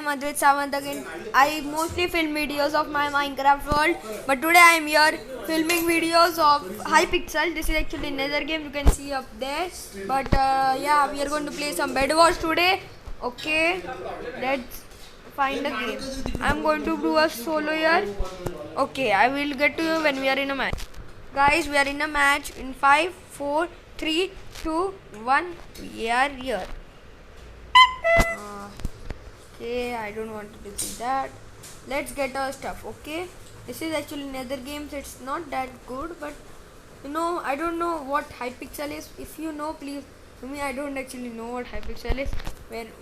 Advait Sawant again. I mostly film videos of my Minecraft world, but today I am here filming videos of Hypixel. This is actually another game you can see up there. But yeah, we are going to play some Bed Wars today. Okay, let's find a game. I'm going to do a solo here. Okay, I will get to you when we are in a match. Guys, we are in a match in 5, 4, 3, 2, 1. We are here. Okay, I don't want to see that. Let's get our stuff. Okay, this is actually Nether Games. It's not that good, but you know, I don't know what Hypixel is. If you know, please tell me. I don't actually know what Hypixel is,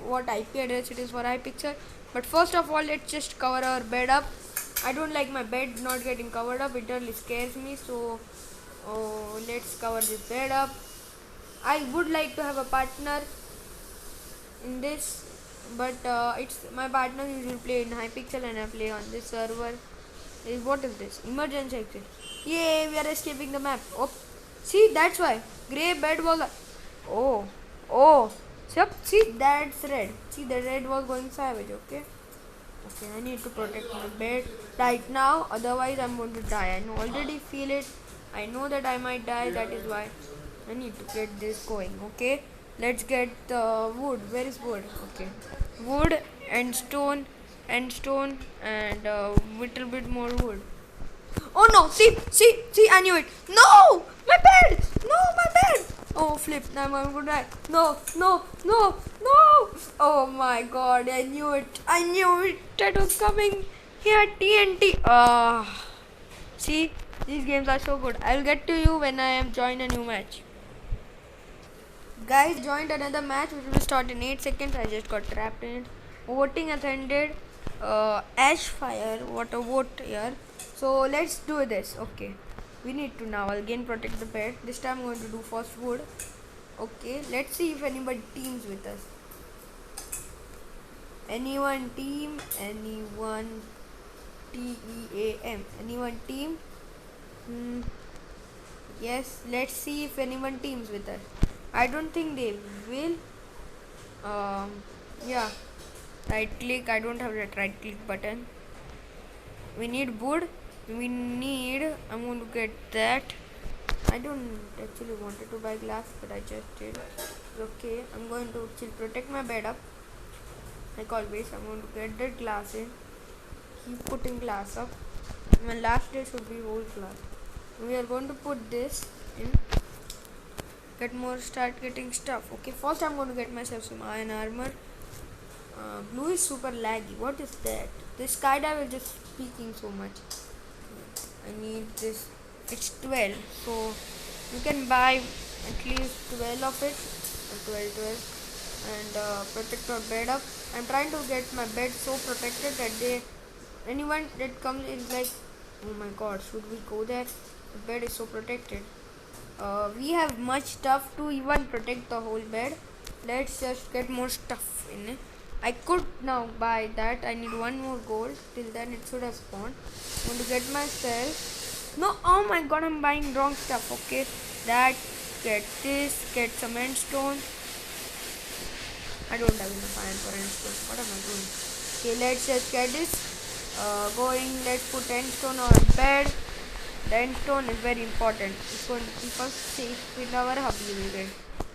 what IP address it is for Hypixel. But first of all, let's just cover our bed up. I don't like my bed not getting covered up. It really scares me. So let's cover this bed up. I would like to have a partner in this, but it's my partner usually play in Hypixel and I play on this server. What is this? Emergency exit. Yay, we are escaping the map. Oh, see, that's why grey bed was. Oh, see, that's red. See, the red was going savage. Okay, I need to protect my bed right now, otherwise I'm going to die. I already feel it. I know that I might die. That is why I need to get this going. Okay, let's get the wood. Where is wood? Okay, wood and stone and little bit more wood. Oh no, see, I knew it. No, my bed. Oh, flip, now I'm going to die. No. Oh my god, I knew it. That was coming. Here, TNT. See, these games are so good. I'll get to you when I am joined a new match. Guys, joined another match which will start in 8 seconds. I just got trapped in it. Voting has ended. Ash fire. What a vote here. So let's do this. Okay, we need to now again protect the bed. This time I'm going to do first wood. Okay, let's see if anybody teams with us. Anyone team? Anyone TEAM? Anyone team? Yes, let's see if anyone teams with us. I don't think they will. Yeah, right click. I don't have that right click button. We need wood. I'm going to get that. I don't actually wanted to buy glass, but I just did. Okay, I'm going to still protect my bed up. Like always, I'm going to get that glass in. Keep putting glass up. My last day should be whole glass. We are going to put this in. Start getting stuff. Okay, first I'm going to get myself some iron armor. Blue is super laggy. What is that? This skydive is just speaking so much. I need this. It's 12, so you can buy at least 12 of it. 12 and protect your bed up. I'm trying to get my bed so protected that anyone that comes is like, oh my god, should we go there? The bed is so protected. We have much stuff to even protect the whole bed. Let's just get more stuff in it. I could now buy that. I need one more gold. Till then it should have spawned. I'm going to get myself. No, oh my god, I'm buying wrong stuff. Okay, get this, get some endstone. I don't have enough iron for endstone. What am I doing? Okay, let's just get this let's put endstone on bed. The endstone is very important. It's going to keep us safe in our hubby.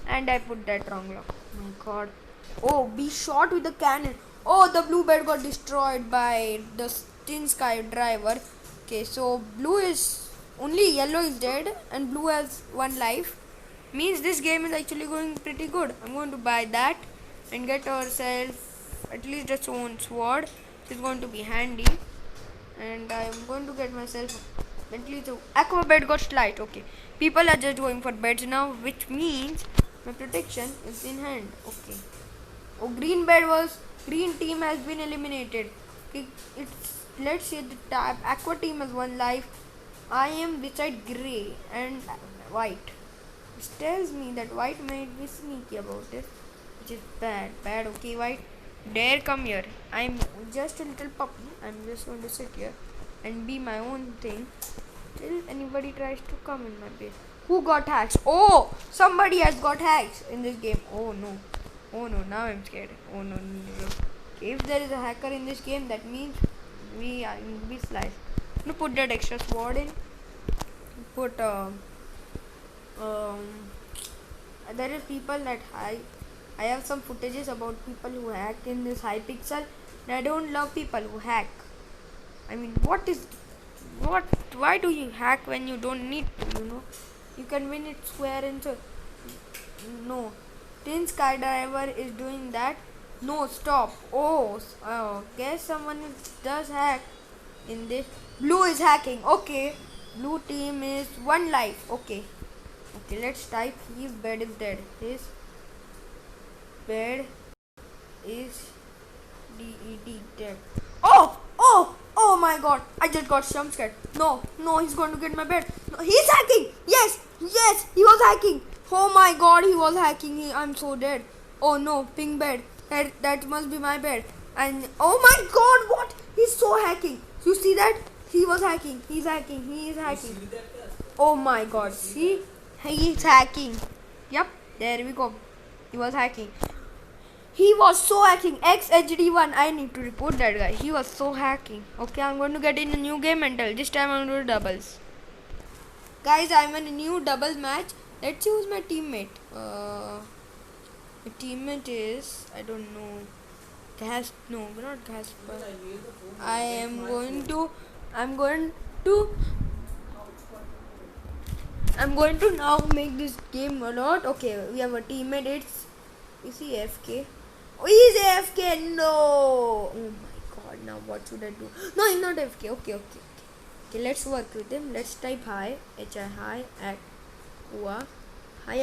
And I put that wrong lock. Oh my god. Oh, be shot with the cannon. Oh, the blue bed got destroyed by the Tin Sky driver. Okay, so only yellow is dead and blue has 1 life. Means this game is actually going pretty good. I'm going to buy that and get ourselves at least a stone sword. It's going to be handy. And I'm going to get myself at least aqua bed got slight. Okay, people are just going for beds now, which means my protection is in hand. Okay. Oh, green team has been eliminated. Let's say the aqua team has 1 life. I am beside grey and white. It tells me that white might be sneaky about this, which is bad. Okay, white, dare come here. I'm just a little puppy. I'm just going to sit here and be my own thing till anybody tries to come in my base. Who got hacks? Oh, somebody has got hacks in this game. Oh no, now I'm scared. Oh no. If there is a hacker in this game, that means we are in this life. No, put that extra sword in. Put um, there is people that I have some footages about people who hack in this Hypixel. And I don't love people who hack. I mean, what? Why do you hack when you don't need to? You can win it square and so. No, Tin Skydiver is doing that. No, stop. Guess someone does hack in this. Blue is hacking. Okay, blue team is one life. Okay, let's type. His bed is dead. His bed is dead. Oh my god, I just got jump scared. No, he's going to get my bed. No, he's hacking. Yes, he was hacking. Oh my god, he was hacking. I'm so dead. Oh no, pink bed. That must be my bed. And oh my god, what? He's so hacking. You see that? He was hacking. He is hacking. Oh my god, see? He is hacking. Yep, there we go. He was hacking. He was so hacking. XHD1. I need to report that guy. He was so hacking. Okay, I'm going to get in a new game and tell. This time I'm going to do doubles. Guys, I'm in a new doubles match. Let's choose my teammate. My teammate is, I don't know. No, not Casper. I'm going to now make this game a lot. Okay, we have a teammate. Is he AFK? Oh, he's AFK. No. Oh my god. Now what should I do? No, he's not AFK. Okay. Let's work with him. Let's type hi. Hi Aqua. Hi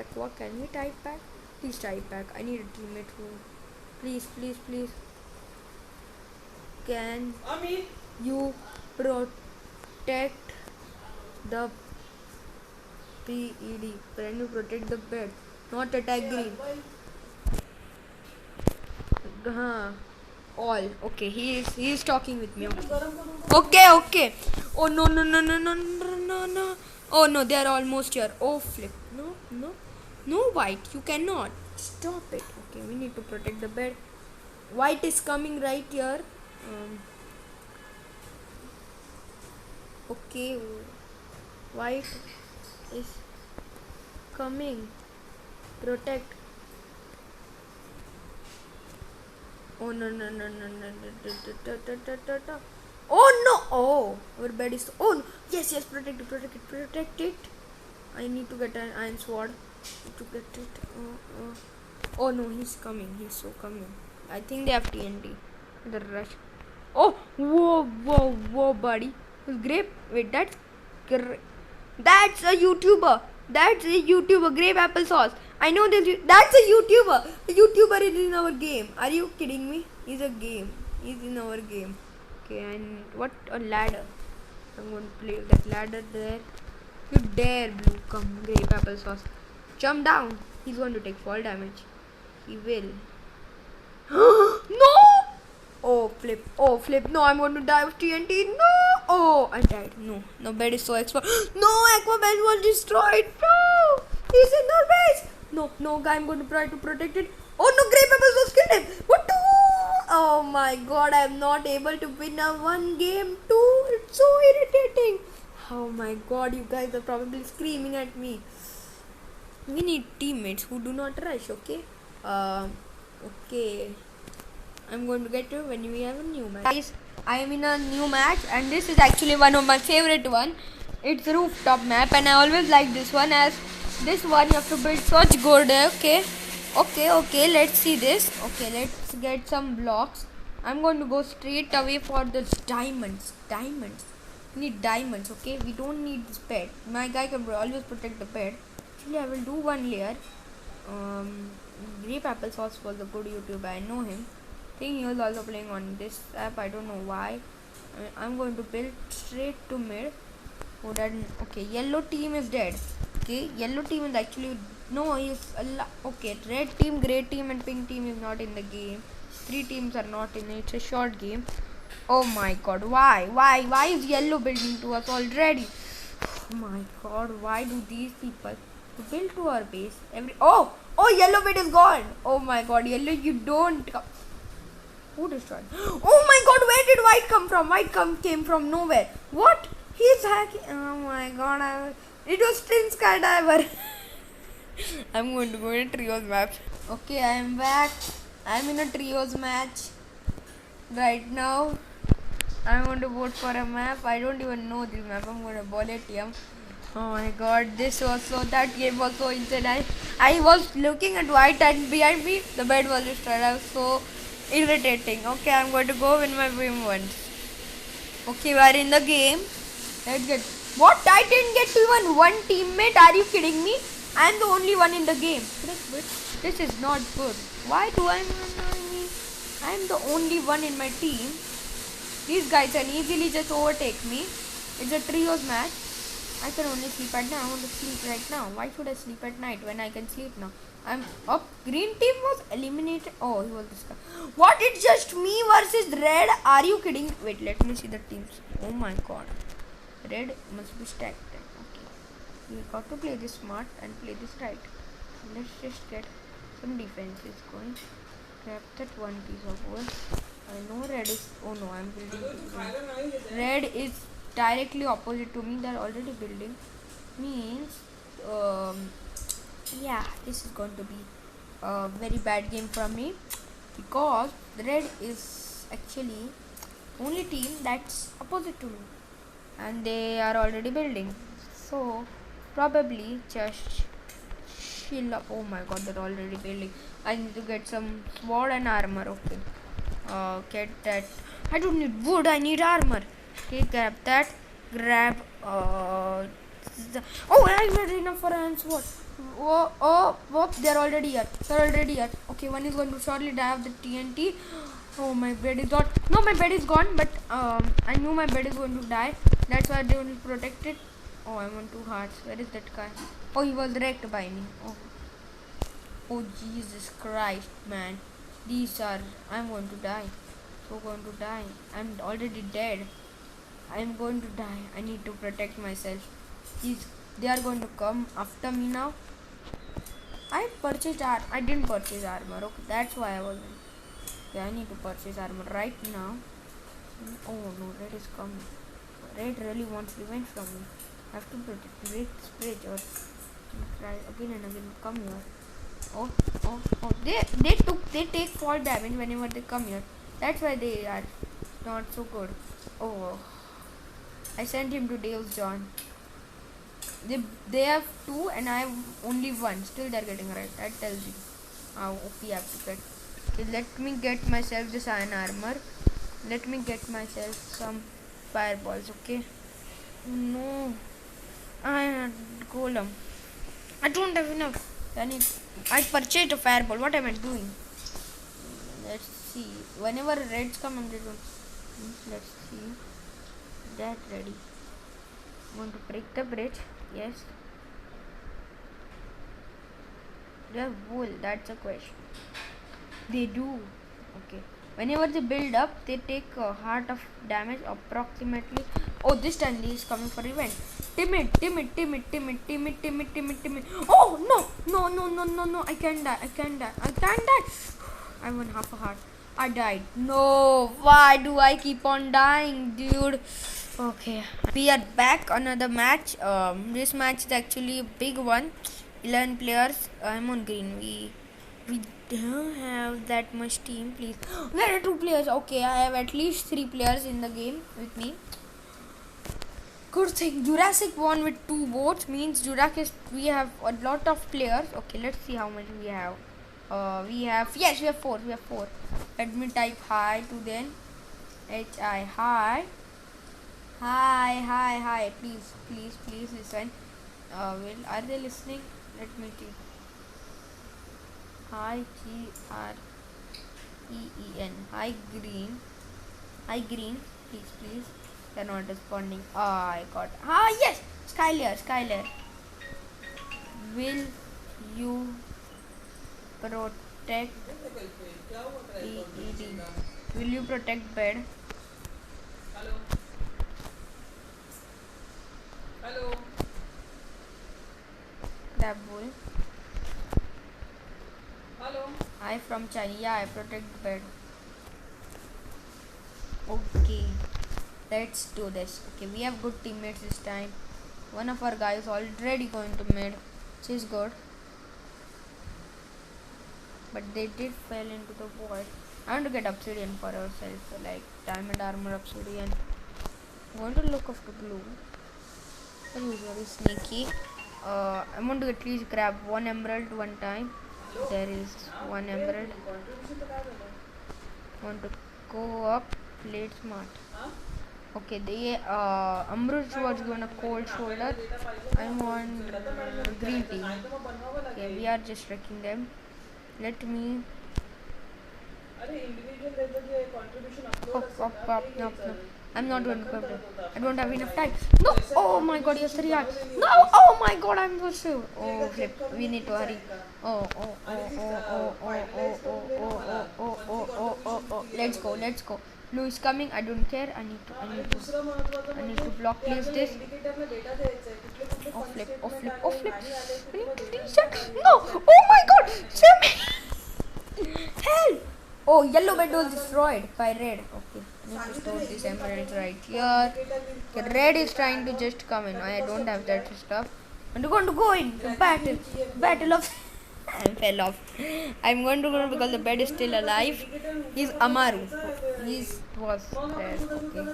Aqua. Can we type back? Please type back. I need a teammate who. Please. Can you protect the PED? Can you protect the bed? Not attack green. All. Okay, he is talking with me. Okay. Oh no. Oh no, they are almost here. Oh flip. No white, you cannot. Stop it. Okay, we need to protect the bed. White is coming right here. Okay, white is coming. Protect. Oh no. Oh no. Oh, our bed is. Oh no. Yes. Protect it. I need to get an iron sword to get it. Oh no, he's coming. He's so coming. I think they have TNT. The rush. Oh, whoa, buddy. It's great. Wait, that's a YouTuber. Grape applesauce. I know this. That's a YouTuber. A YouTuber is in our game. Are you kidding me? He's in our game. Okay, and what a ladder. I'm going to play that ladder there. You dare, blue. Come, grape applesauce. Jump down. He's going to take fall damage. He will. No! Oh, flip. No, I'm going to die with TNT. No! Oh, I died. No, bed is so exposed. No, Aqua bed was destroyed. No! He's in our base. No, guy, I'm going to try to protect it. Oh, no, Grey Peppers was killed him. What? Oh, my God. I'm not able to win a one game too. It's so irritating. Oh, my God. You guys are probably screaming at me. We need teammates who do not rush, okay? Okay. I'm going to get you when we have a new match. Guys, I am in a new match and this is actually one of my favorite one. It's a rooftop map and I always like this one, as this one you have to build such good. Okay, let's see this. Okay, let's get some blocks. I'm going to go straight away for the diamonds. We need diamonds, okay? We don't need this bed. My guy can always protect the bed. Actually, I will do one layer. Grape Applesauce was a good YouTuber. I know him. I think he was also playing on this app. I don't know why. I'm going to build straight to mid. Okay, yellow team is dead. Okay, yellow team is actually okay. Red team, grey team, and pink team is not in the game. 3 teams are not in it. It's a short game. Oh my God, why is yellow building to us already? Oh my God, why do these people build to our base? Yellow bit is gone. Oh my God, yellow, you don't come. Who destroyed? Oh my god, where did white come from? Came from nowhere. What? He's hacking. Oh my god, it was Twin Skydiver. I'm going to go in a trios match. Okay, I am back. I'm in a trios match right now. I'm going to vote for a map. I don't even know the map. I'm going to ball it here. Oh my god, that game was so insane. I was looking at white and behind me the bed was destroyed. I was so irritating. Okay, I'm going to go win my game once. Okay, we are in the game. Let's get. What? I didn't get even one teammate. Are you kidding me? I'm the only one in the game. This is not good. Why do I'm the only one in my team? These guys can easily just overtake me. It's a trios match. I can only sleep at night. I want to sleep right now. Why should I sleep at night when I can sleep now? I'm up. Green team was eliminated. Oh, he was this guy. What? It's just me versus red. Are you kidding? Wait, let me see the teams. Oh my god. Red must be stacked. Okay. We got to play this smart and play this right. Let's just get some defenses going. Grab that one piece of wood. I know red is. Oh no, I'm building. Red is directly opposite to me. They're already building. Means, yeah, this is going to be a very bad game for me because red is actually only team that's opposite to me, and they are already building. So probably just chill up. Oh my god, they're already building. I need to get some sword and armor. Okay. Get that. I don't need wood, I need armor. Okay, grab that. Grab oh, I made enough for an sword. Oh, they're already here. Okay, one is going to shortly die of the TNT. Oh, my bed is gone. No, my bed is gone, but I knew my bed is going to die. That's why they only protect it. Oh, I'm on 2 hearts. Where is that guy? Oh, he was wrecked by me. Oh, Jesus Christ, man. I'm going to die. So going to die. I'm already dead. I'm going to die. I need to protect myself. They are going to come after me now. I didn't purchase armor. Okay, that's why I wasn't. Okay, I need to purchase armor right now. Oh no, red is coming. Red really wants revenge from me. I have to protect this bridge or try again and again. Come here. Oh. They take fall damage whenever they come here. That's why they are not so good. Oh, I sent him to Dave's John. They have 2 and I have only 1. Still they're getting right. That tells you how OP I have to get. Okay, let me get myself this iron armor. Let me get myself some fireballs. Okay. No, iron golem. I don't have enough. I purchased a fireball. What am I doing? Let's see. Whenever reds come, I'm just let's see. That ready. I'm going to break the bridge. Yes. They have wool. That's a question. They do. Okay. Whenever they build up, they take a heart of damage approximately. Oh, this time he is coming for revenge. Timid. Oh, no. I can't die. I'm on half a heart. I died. No. Why do I keep on dying, dude? Okay. We are back. Another match. This match is actually a big one. 11 players. I'm on green. We don't have that much team, please. There are 2 players. Okay, I have at least 3 players in the game with me. Good thing. Jurassic won with 2 votes. Means we have a lot of players. Okay, let's see how much we have. We have 4. Let me type hi to them. Hi. Hi. Please listen. Are they listening? Let me see. Hi, GREEN. Hi, green. Please. They're not responding. I got. Yes. Skylar. Will you protect EED? Will you protect bed? Hello. That boy. Hello. I from China. Yeah, I protect bed. Let's do this. Okay, we have good teammates this time. One of our guys already going to mid, which is good. But they did fell into the void. I want to get obsidian for ourselves, like diamond armor obsidian. I'm going to look after blue. He's very sneaky. I want to at least grab one emerald one time. There is one emerald. I want to go up, play it smart. Okay, the Amruj was going to cold shoulder. I want green team. Okay, we are just wrecking them. Let me. No. I'm not going to come there. I don't have enough time. No! Oh my god, yes, 3 hours. No! Oh my god, I'm so sure. Oh, flip. We need to hurry. Oh. Let's go. Blue is coming. I don't care. I need to block place this. Oh flip. I need to reset. No! Oh my god! Save me! Help! Oh, yellow bed was destroyed by red. Okay, I need to store this emerald right here. Okay, red is trying to just come in. I don't have that stuff. I'm going to go in the battle of. I fell off. I'm going to go because the bed is still alive. He's Amaru. Was there. Okay.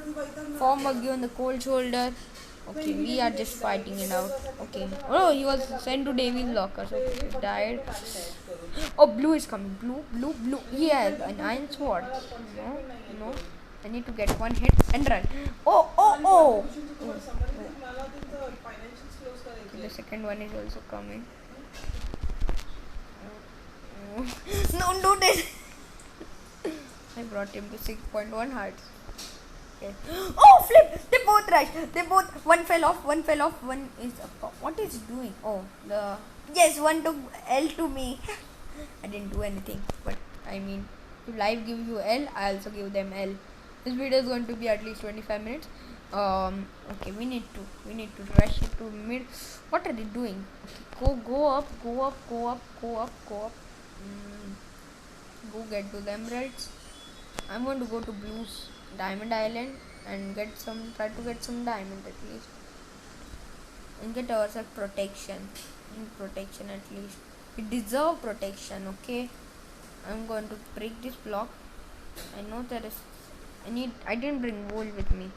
Form Magyu on the cold shoulder. Okay, we are just fighting it out. Okay. Oh, he was sent to Davy's locker. So he died. Oh, blue is coming. Blue. He has an iron sword. No. I need to get one hit and run. Oh. Okay, the second one is also coming. No, do this. I brought him to 6.1 hearts. Okay. Oh, flip! They both rushed. One fell off. One is up. What is he doing? Oh, yes, one took L to me. I didn't do anything, but I mean, if live gives you L, I also give them L. This video is going to be at least 25 minutes. Okay, we need to rush it to mid. What are they doing? Okay, go up. Go get to the emeralds. I'm going to go to Blue's Diamond Island and try to get some diamond at least, and get ourselves protection. Protection at least. We deserve protection. Okay, I'm going to break this block. I know there is. I didn't bring wool with me.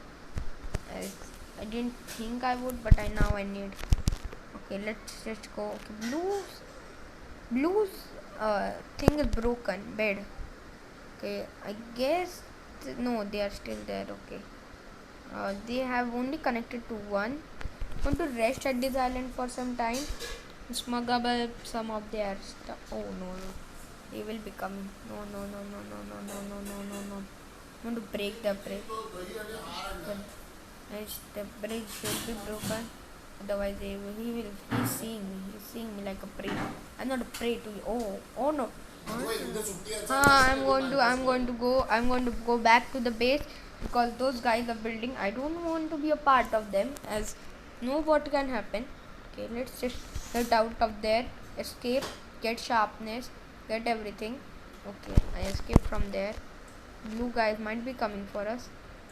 I didn't think I would, but I need. Okay, let's just go. Okay, Blue's thing is broken. Bed. Okay, I guess no, they are still there. Okay, they have only connected to one. Want to rest at this island for some time. Smuggle some of their stuff. Oh no, they will be coming. No. I want to break the bridge. The bridge will be broken. Otherwise, he's seeing me like a prey. I'm not a prey to you. Oh no. I'm going to go back to the base because those guys are building. I don't want to be a part of them, as know what can happen. Okay, let's just get out of there, escape, get sharpness, get everything. Okay, I escaped from there. Blue guys might be coming for us.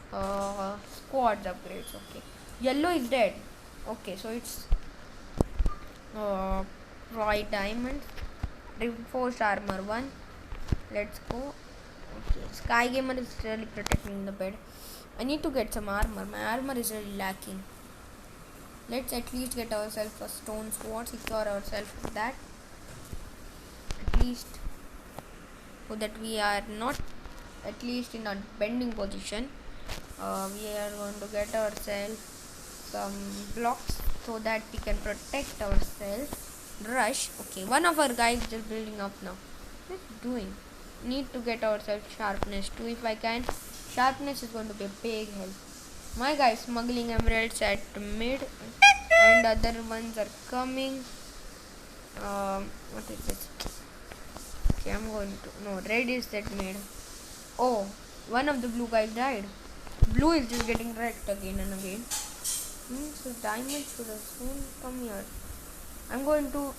Squads upgrades. Okay, yellow is dead. Okay, so it's white diamond, reinforced armor 1. Let's go. Okay, Sky Gamer is really protecting the bed. I need to get some armor. My armor is really lacking. Let's at least get ourselves a stone sword, secure ourselves with that. At least so that we are not at least in a bending position. We are going to get ourselves some blocks so that we can protect ourselves. Rush. Okay, one of our guys is just building up now. What's he doing? Need to get ourselves sharpness 2 if I can. Sharpness is going to be a big help. My guy is smuggling emeralds at mid, and other ones are coming. What is this? Okay, I'm going to. No, red is at mid. Oh, one of the blue guys died. Blue is just getting wrecked again and again. So diamond should have soon come here. I'm going to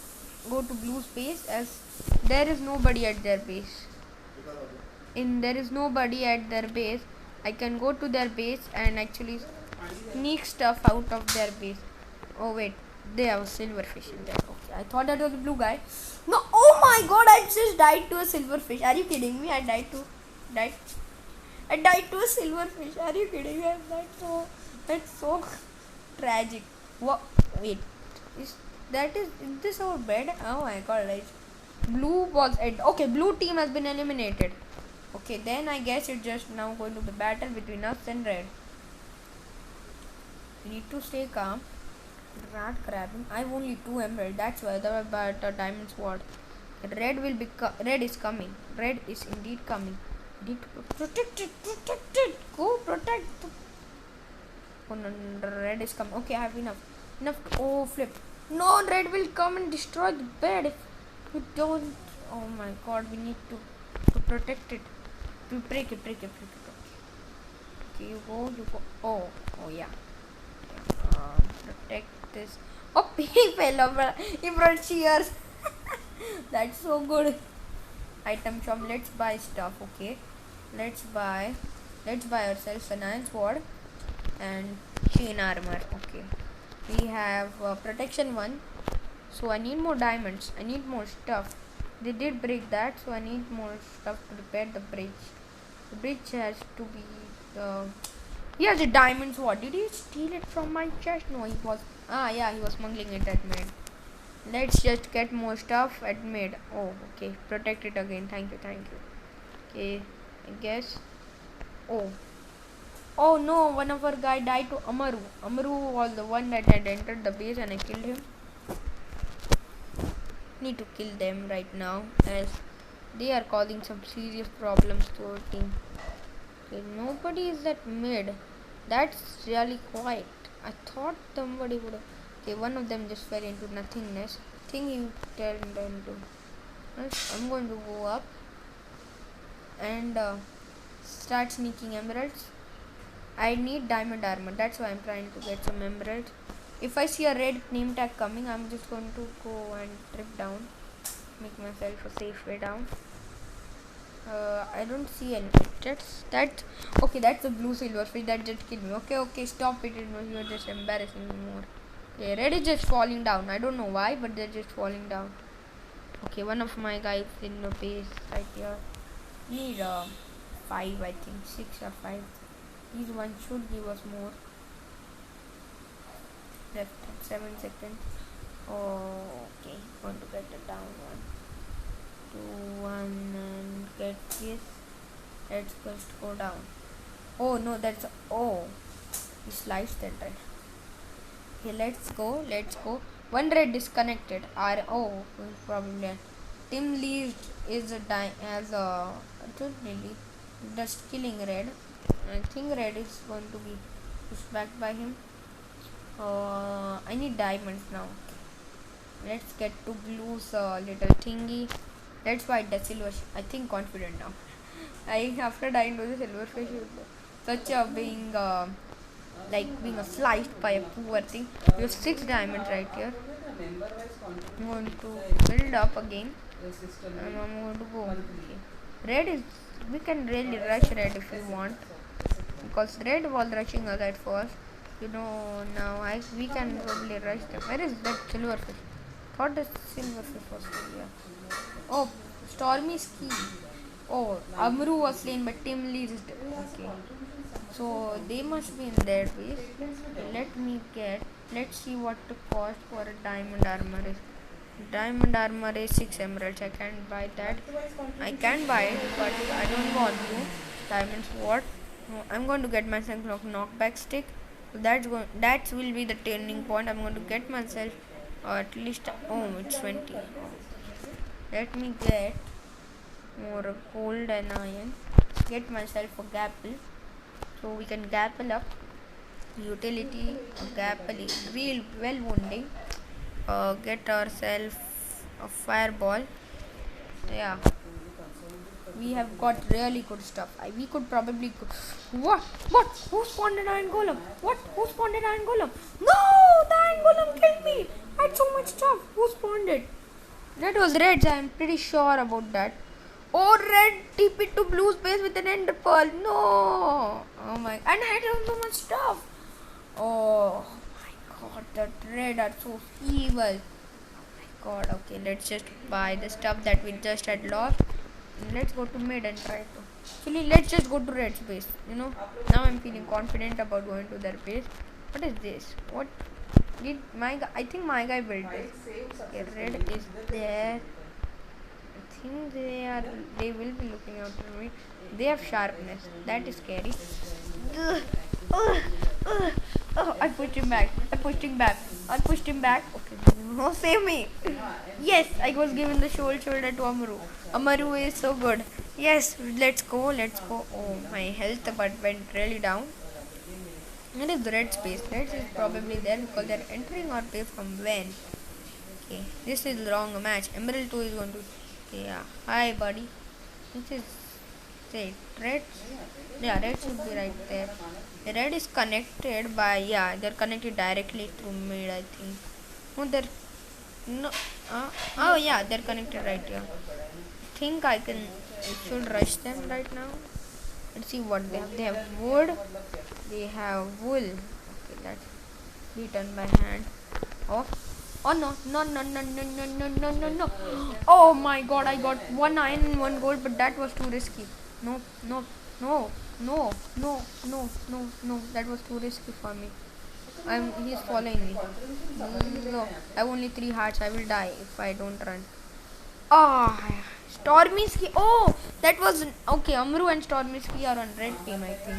go to Blue's base, as there is nobody at their base. There is nobody at their base, I can go to their base and actually sneak stuff out of their base. Oh wait, they have a silverfish in there. Okay, I thought that was a blue guy. No, oh my god, I just died to a silverfish. Are you kidding me? I died to a silverfish. Are you kidding me? That's so tragic. What? Wait, is this our bed? Oh my god, right. Blue was it. Okay, blue team has been eliminated. Okay, then I guess it's just now going to be battle between us and red. We need to stay calm. Rat grabbing. I have only 2 emerald. That's why the diamond sword. Red is coming. Red is indeed coming. Need to protect it. Protect it. Go protect. Oh no, red is coming. Okay, I have enough. Oh flip. No, red will come and destroy the bed if we don't. Oh my god, we need to protect it. To break it. Okay, you go. Oh yeah. Protect this. Oh, he fell over. He brought shears. That's so good. Item shop. Let's buy stuff. Okay. Let's buy ourselves an iron sword and chain armor. Okay. We have protection 1. So I need more diamonds. I need more stuff. They did break that, so I need more stuff to repair the bridge. The bridge has to be. He has a diamond sword. Did he steal it from my chest? No, he was. Yeah, he was smuggling it at mid. Let's just get more stuff at mid. Oh, okay. Protect it again. Thank you. Okay, I guess. Oh no, one of our guy died to Amaru. Amaru was the one that had entered the base and I killed him. Need to kill them right now as they are causing some serious problems to our team. Okay, nobody is at mid. That's really quiet. I thought somebody would have. Okay, one of them just fell into nothingness. I think he turned into. I'm going to go up and start sneaking emeralds. I need diamond armor. That's why I'm trying to get some emeralds. If I see a red name tag coming, I'm just going to go and trip down. Make myself a safe way down. I don't see any. Okay, that's a blue silverfish that just killed me. Okay, stop it. You're just embarrassing me more. Okay, red is just falling down. I don't know why, but they're just falling down. Okay, one of my guys in the base right here. Need 5, I think 6 or 5. These ones should give us more. Left 7 seconds. Oh, okay, going to get it down 1, 2, 1 and get this. Let's just go down. Oh no, he sliced that right. Okay, let's go. One red disconnected. Probably Tim Lee is just killing red. I think red is going to be pushed back by him. I need diamonds now. Let's get to blue's little thingy. Let's fight the silverfish. I think confident now. After dying to the silverfish, such a being sliced by a poor thing. We have 6 diamonds right here. I'm going to build up again. And I'm going to go. Okay. Red is. We can really rush red if we want, because red was rushing us at first. Now we can probably rush them. Where is that silverfish? Thought the silverfish was still here. Oh, Stormy's key. Oh, Amru was slain, but Tim Lee is dead. Okay. So they must be in their base. Let's see what the cost for a diamond armor is. Diamond armor is 6 emeralds. I can't buy that. I can buy it, but I don't want to. Diamond sword. No, I'm going to get myself a knockback stick. So that will be the turning point. I'm going to get myself at least. Oh, it's 20. Let me get more gold and iron. Get myself a gapple, so we can gapple up. Utility, gapple is real well wounding. Get ourselves a fireball. Yeah, we have got really good stuff. We could probably go. What? Who spawned an iron golem? Who spawned an iron golem? No, the iron golem killed me. I had so much stuff. Who spawned it? That was red. I'm pretty sure about that. Oh, red TP to blue's base with an ender pearl. No. my, and I have so much stuff. Oh my god, the red are so evil. God, okay, let's just buy the stuff that we just had lost. Let's go to mid and try to. Actually, let's just go to red space. Now I'm feeling confident about going to their base. What is this? What did my guy? I think my guy built this. Okay, red is there. I think they will be looking out for me. They have sharpness. That is scary. Ugh, ugh, ugh. Oh, I pushed him back. I pushed him back. I pushed him back. Okay, no, save me. Yes, I was given the shoulder to Amaru. Amaru is so good. Yes, let's go. Let's go. Oh, my health but went really down. It is the red space. Red is probably there because they're entering our base from when. Okay, this is the wrong match. Emerald 2 is going to. Okay, yeah. Hi, buddy. This is. Say, red. Yeah, red should be right there. The red is connected by. Yeah, they're connected directly through mid, I think. No, they're. No. Oh, yeah, they're connected right here. I think I should rush them right now. Let's see what they have. They have wood. They have wool. Okay, that's beaten by hand. Oh no, no, no, no, no, no, no, no, no, no. Oh my god, I got 1 iron and 1 gold, but that was too risky. No, no, no, no, no, no, no, no. That was too risky for me. He's following me. No, I have only 3 hearts. I will die if I don't run. Ah, Stormy Ski. Oh, that was okay. Amru and Stormy Ski are on red team, I think.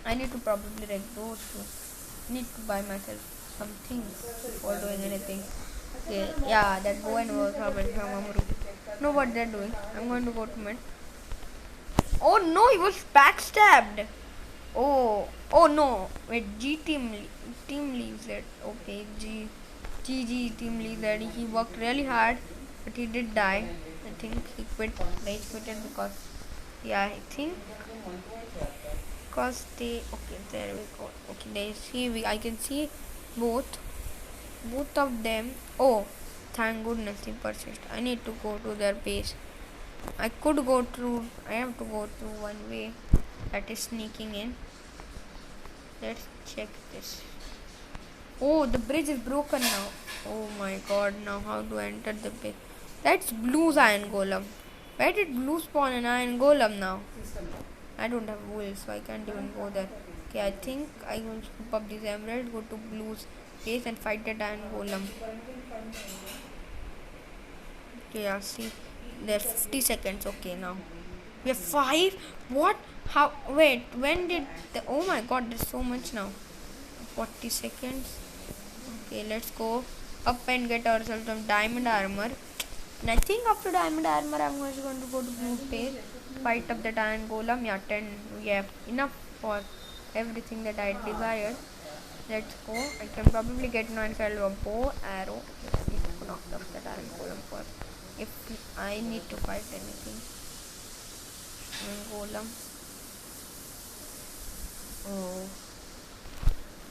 I need to probably wreck those two. Need to buy myself some things before doing anything. Okay, yeah, that bow and was probably from Amru. Know what they're doing. I'm going to go to mid. Oh no, he was backstabbed. Oh no. Wait, team leaves it. Okay, GG team leaves it. He worked really hard, but he did die. I think he rage quitted because, yeah, I think because they, okay, there we go. Okay, I can see both of them. Oh, thank goodness he persist. I need to go to their base. I have to go through one way, that is sneaking in. Let's check this. Oh, the bridge is broken now. Oh my god, now how do I enter the bridge? That's Blue's iron golem. Where did Blue spawn an iron golem now? I don't have wool, so I can't even go there. Okay, I think I will scoop up this emerald, go to Blue's base and fight that iron golem. Okay, yeah, see. There's 50 seconds. Okay, now. We have 5? What? How? Wait, when did oh my god, there's so much now. 40 seconds. Okay, let's go up and get ourselves some diamond armor. And I think after diamond armor, I'm just going to go to blue base, fight up the iron golem. Yeah, 10. Yeah, enough for everything that I desired. Let's go. I can probably get myself a bow, arrow. I need to knock off that iron golem first. If I need to fight anything. Iron golem. Oh.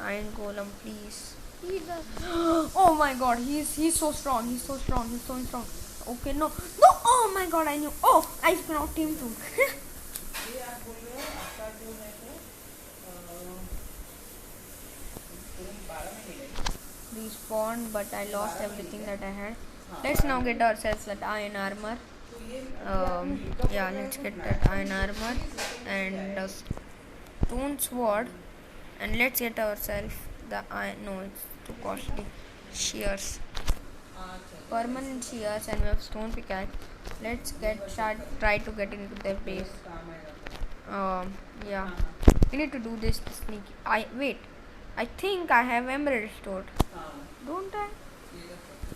Iron golem, please. Oh my god, he's so strong. He's so strong. Okay, no. Oh my god, I knew. Oh, I knocked him too. Respawned, but I lost everything that I had. Let's now get ourselves that iron armor. Yeah, let's get that iron armor and a stone sword, and let's get ourselves the iron. No, it's too costly. Shears, permanent shears, and we have stone pickaxe. Let's try to get into their base. Yeah, we need to do this sneaky. I think I have emerald stored. Don't I?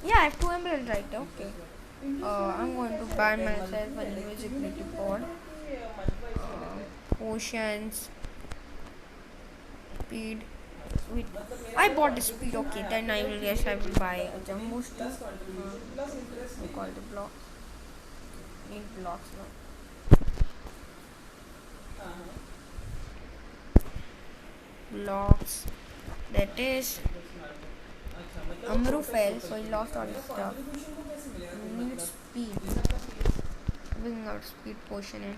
Yeah, I have 2 emeralds right there. Okay. I'm going to buy myself an invisibility pod. Potions. Speed. Wait, I bought the speed. Okay, then I will buy a jumbo stick. We call the block. Need blocks now. Blocks. That is. Amru fell, so he lost all his stuff. We need speed. Bring our speed potion in.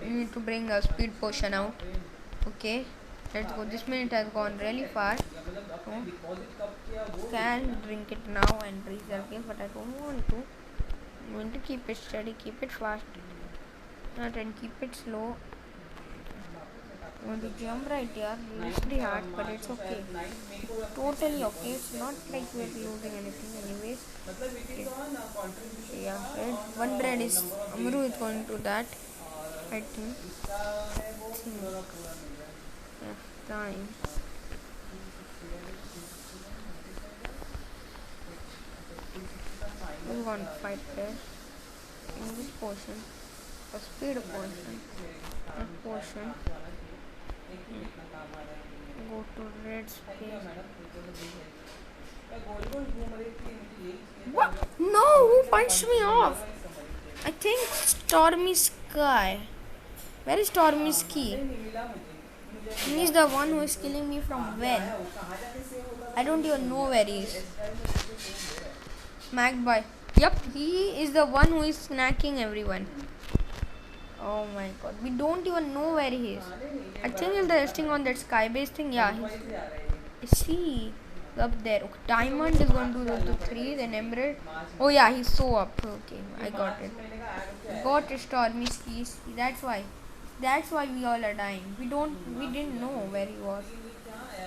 We need to bring a speed potion out. Okay, let's go. This minute has gone really fast. So, can drink it now and reserve it, but I don't want to. I'm going to keep it steady, keep it fast, and keep it slow. I'm going to jump right here. It's pretty hard, but it's okay. Totally okay. It's not like we're losing anything, anyways. Okay. Yeah, right. One bread is Amru is going to that. I think. Yeah, time. We want to fight there. English potion. A speed potion. A potion. Go to red space. What? No, who punched me off? I think Stormy Sky. Where is Stormy Ski? He's the one who is killing me from when? I don't even know where he is. Smacked by. Yup, he is the one who is snacking everyone. Oh my god, we don't even know where he is. I think he's resting on that sky base thing. Yeah, is he up there? Okay, diamond is going to go to 3, then emerald. Oh yeah, he's so up. Okay, I got it. Got it, Stormy Skis. That's why we all are dying. We didn't know where he was.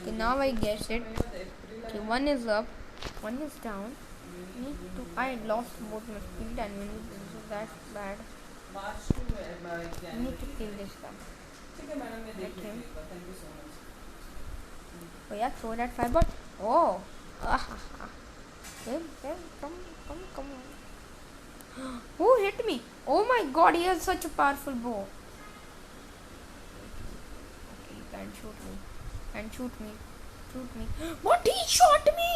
Okay, now I guess it. Okay, one is up, one is down. I lost both my speed and wind, so that's bad. I need to kill this guy. Let him. Oh yeah, throw that fireball. Oh. Come. Who hit me? Oh my god, he has such a powerful bow. Okay, he can't shoot me. Shoot me. What? He shot me!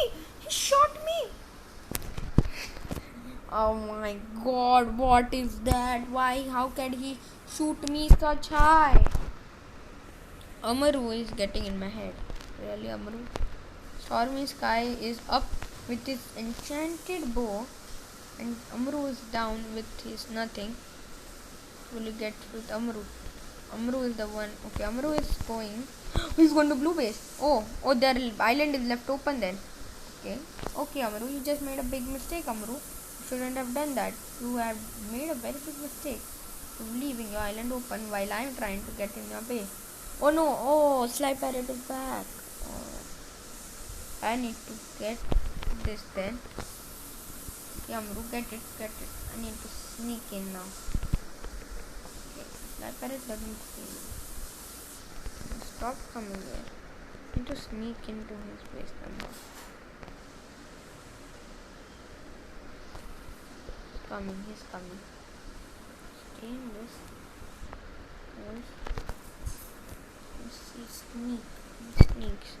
Oh my god, what is that? Why? How can he shoot me such high? Amaru is getting in my head. Really, Amaru? Stormy Sky is up with his enchanted bow, and Amaru is down with his nothing. Will you get with Amaru? Amaru is the one. Okay, Amaru is going. He's going to blue base. Oh, their island is left open then. Okay, Amaru, you just made a big mistake, Amaru. You shouldn't have done that. You have made a very big mistake of leaving your island open while I am trying to get in your base. Oh no, Sly Parrot is back. I need to get this then. Yeah, Amaru, get it. I need to sneak in now. Okay, Sly Parrot doesn't see me. Stop coming here. I need to sneak into his base somehow. He's coming. Stay in this. He sneaks.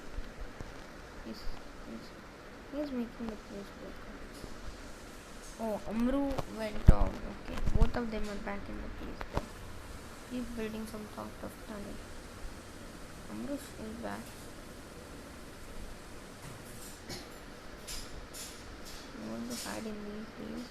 He's making the place better. Oh, Amru went off. Okay, both of them are back in the place. He's building some sort of tunnel. Amru is back. I'm going to hide in these trees.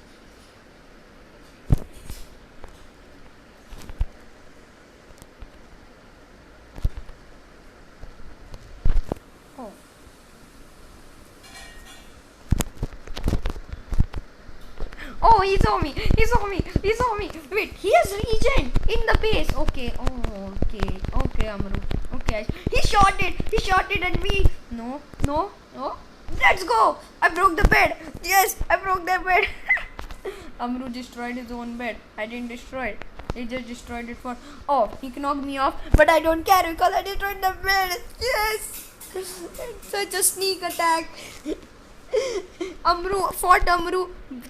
Oh, he saw me. Wait, he has regen in the base. Okay, Amaru. Okay, he shot it at me. No. Let's go. I broke the bed. Yes, I broke the bed. Amaru destroyed his own bed. I didn't destroy it. He just destroyed it for... Oh, he knocked me off. But I don't care because I destroyed the bed. Yes. It's such a sneak attack. Amru.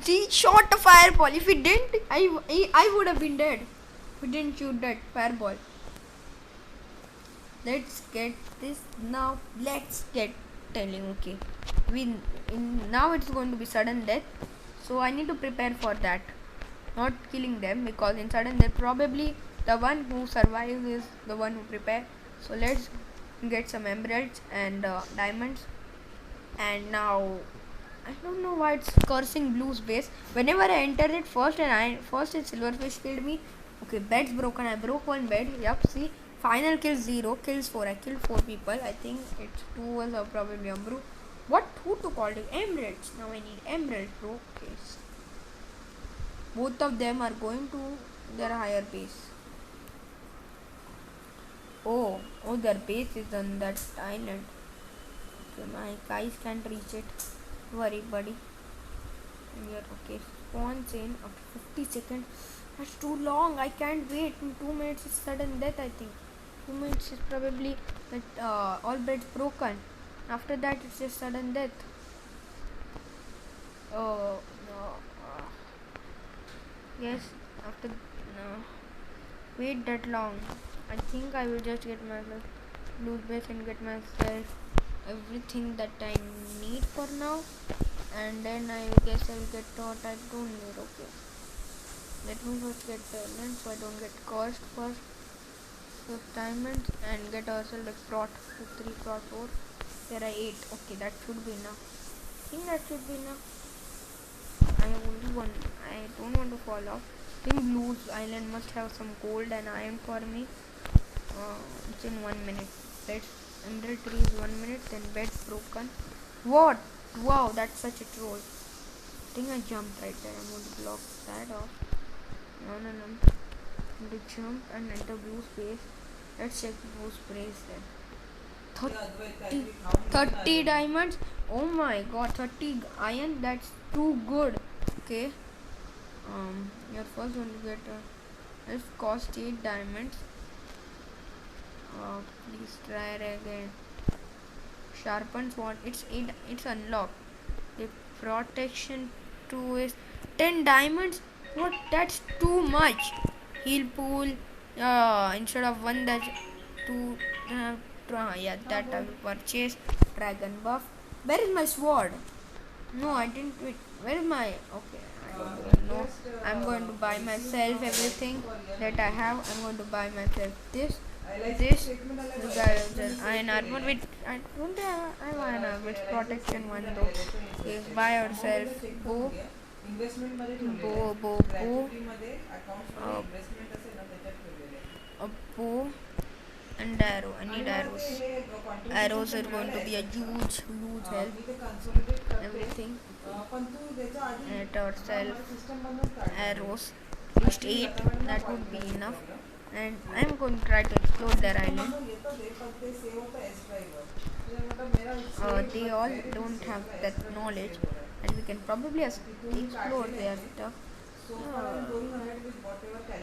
He shot a fireball. If he didn't, I would have been dead. We didn't shoot that fireball. Let's get this now. Let's get telling. Okay, now it's going to be sudden death. So I need to prepare for that. Not killing them, because in sudden death probably the one who survives is the one who prepares. So let's get some emeralds and diamonds. And now I don't know why it's cursing Blue's base. Whenever I enter it first and first silverfish killed me, Okay, bed's broken. I broke one bed. Yup, see. Final kill 0, kills 4. I killed 4 people. I think it's 2 was probably a brew. What? Who took all the emeralds? Now I need emeralds, bro. Okay. Both of them are going to their higher base. Oh, their base is on that island. Okay, my guys can't reach it. Worry, buddy. And you're okay. Spawns in after 50 seconds. That's too long. I can't wait. In 2 minutes, it's sudden death, I think. 2 minutes is probably that all beds broken. After that, it's just sudden death. Oh, no. Yes, after. No. Wait that long. I think I will just get myself loot base and get myself everything that I need for now. And then I guess I will get what I don't need. Okay. Let me first get talent so I don't get cost first. So diamonds and get ourselves like prot 3, prot 4. There are 8. Okay, that should be enough. I think that should be enough. I only one. I don't want to fall off. I think Blue's Island must have some gold and iron for me. It's in 1 minute. Beds emerald tree is 1 minute. Then bed's broken. What? Wow, that's such a troll. I think I jumped right there. I'm going to block that off. No. I'm going to jump and enter blue space. Let's check blue space then. 30 diamonds. Oh my god, 30 iron. That's too good. Okay. You're first going to get this cost 8 diamonds. Please try it again. Sharpen sword. It's unlocked. The protection 2 is 10 diamonds. What? That's too much. Heal pool. Instead of 1, that's 2. Yeah, that I will purchase. Dragon buff. Where is my sword? No, I didn't. Wait. Where is my? Okay, I don't even know. I'm going to buy myself everything that I have. I'm going to buy myself this iron armor. Wait, I don't have iron armor. It's protection 1 though. Okay, buy ourselves bow. A bow and arrow. I need arrows. Arrows are going to be a huge help. Everything. At ourselves arrows. At least 8. That would be enough. And I'm going to try to explore their island. They all don't have that knowledge, and we can probably explore their stuff.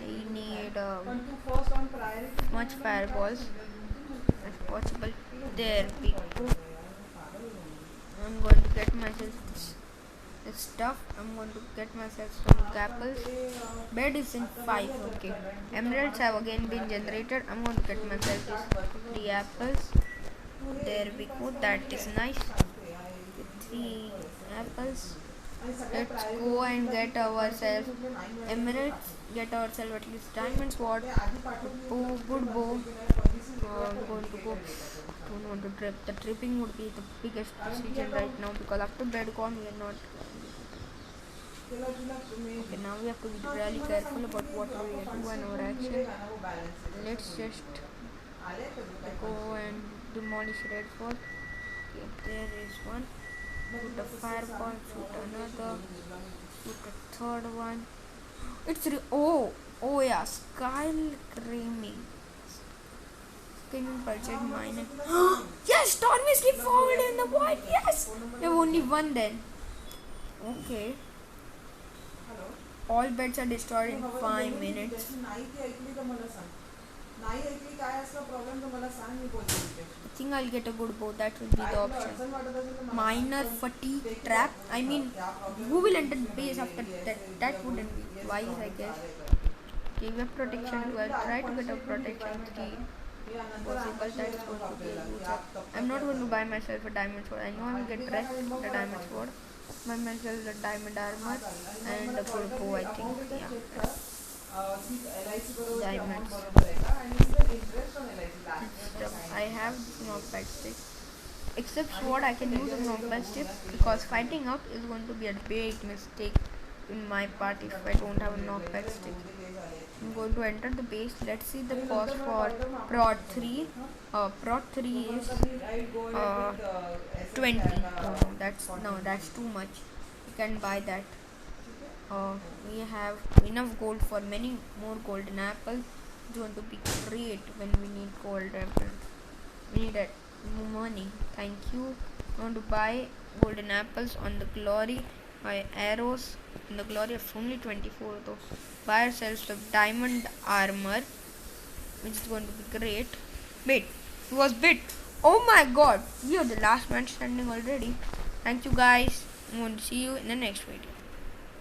We need much fireballs as possible. There we go. I'm going to get myself this stuff. I'm going to get myself some apples. Bed is in 5. Okay. Emeralds have again been generated. I'm going to get myself these 3 apples. There we go. That is nice. 3 apples. Let's go and get ourselves emeralds. Get ourselves at least diamond sword. Bow, good bow. I'm going to go. Don't want to trip. The tripping would be the biggest decision right now because after bed gone we are not. Okay, now we have to be really careful about what we do and our action. Let's just go and demolish red fort. Okay, there is one. Shoot a fireball, shoot another, shoot a third one. It's oh yeah, Skycreaming. Screaming budget mine. Yes, Stormy skip forward in the void. Yes, we have only one then. Okay. All beds are destroyed in 5 minutes. I think I'll get a good bow. That will be the option. Minor fatigue trap. I mean, who will enter the base after that? That wouldn't be wise, I guess. Okay, web protection 12. Try to get a protection 3. Possible. That is going to be a huge help. I'm not going to buy myself a diamond sword. I know I will get dressed with a diamond sword. Buy myself a diamond armor and a good bow, I think. Yeah. Diamonds. I have knockback stick. Except sword, I can use a knockback stick because fighting up is going to be a big mistake in my part if I don't have a knockback stick. I'm going to enter the base. Let's see the cost for prod 3. Prod 3 is 20. Oh, that's too much. You can buy that. We have enough gold for many more golden apples. It's going to be great when we need gold apples. We need money. Thank you. I want to buy golden apples on the glory. Buy arrows in the glory of only 24 though. Buy ourselves the diamond armor, which is going to be great. Wait, it was bit. Oh my god, we are the last man standing already. Thank you guys. I'm going to see you in the next video.